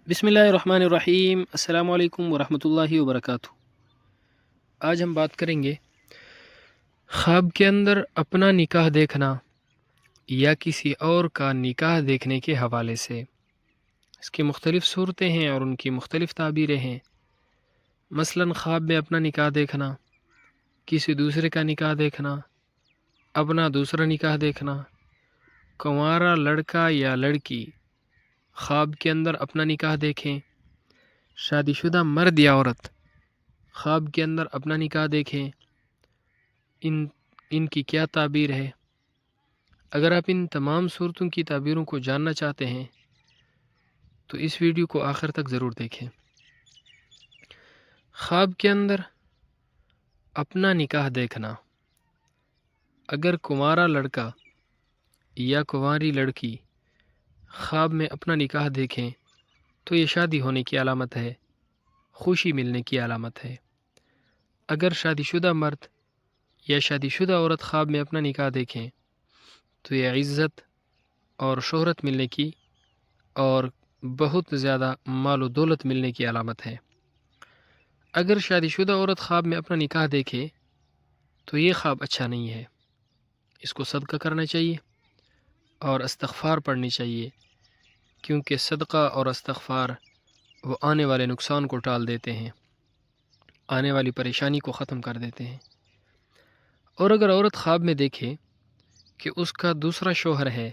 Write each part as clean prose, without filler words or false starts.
بسم اللہ الرحمن الرحیم۔ السلام علیکم ورحمۃ اللہ وبرکاتہ۔ آج ہم بات کریں گے خواب کے اندر اپنا نکاح دیکھنا یا کسی اور کا نکاح دیکھنے کے حوالے سے۔ اس کی مختلف صورتیں ہیں اور ان کی مختلف تعبیریں ہیں۔ مثلا خواب میں اپنا نکاح دیکھنا، کسی دوسرے کا نکاح دیکھنا، اپنا دوسرا نکاح دیکھنا، کنوارا لڑکا یا لڑکی خواب کے اندر اپنا نکاح دیکھیں، شادی شدہ مرد یا عورت خواب کے اندر اپنا نکاح دیکھیں، ان کی کیا تعبیر ہے۔ اگر آپ ان تمام صورتوں کی تعبیروں کو جاننا چاہتے ہیں تو اس ویڈیو کو آخر تک ضرور دیکھیں۔ خواب کے اندر اپنا نکاح دیکھنا، اگر کنوارا لڑکا یا کنواری لڑکی خواب میں اپنا نکاح دیکھیں تو یہ شادی ہونے کی علامت ہے، خوشی ملنے کی علامت ہے۔ اگر شادی شدہ مرد یا شادی شدہ عورت خواب میں اپنا نکاح دیکھیں تو یہ عزت اور شہرت ملنے کی اور بہت زیادہ مال و دولت ملنے کی علامت ہے۔ اگر شادی شدہ عورت خواب میں اپنا نکاح دیکھے تو یہ خواب اچھا نہیں ہے، اس کو صدقہ کرنا چاہیے اور استغفار پڑھنی چاہیے، کیونکہ صدقہ اور استغفار وہ آنے والے نقصان کو ٹال دیتے ہیں، آنے والی پریشانی کو ختم کر دیتے ہیں۔ اور اگر عورت خواب میں دیکھے کہ اس کا دوسرا شوہر ہے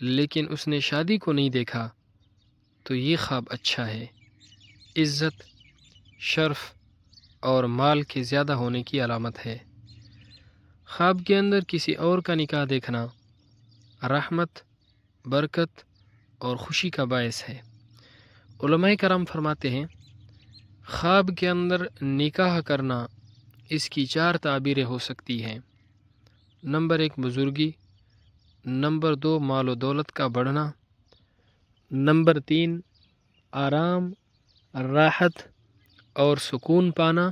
لیکن اس نے شادی کو نہیں دیکھا تو یہ خواب اچھا ہے، عزت، شرف اور مال کے زیادہ ہونے کی علامت ہے۔ خواب کے اندر کسی اور کا نکاح دیکھنا رحمت، برکت اور خوشی کا باعث ہے۔ علماء کرام فرماتے ہیں خواب کے اندر نکاح کرنا اس کی 4 تعبیریں ہو سکتی ہیں۔ نمبر 1 بزرگی، نمبر 2 مال و دولت کا بڑھنا، نمبر 3 آرام، راحت اور سکون پانا،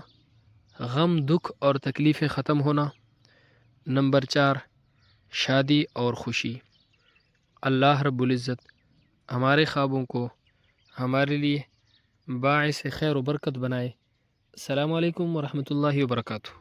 غم، دکھ اور تکلیفیں ختم ہونا، نمبر 4 شادی اور خوشی۔ اللہ رب العزت ہمارے خوابوں کو ہمارے لیے باعث خیر و برکت بنائے۔ السلام علیکم ورحمۃ اللہ وبرکاتہ۔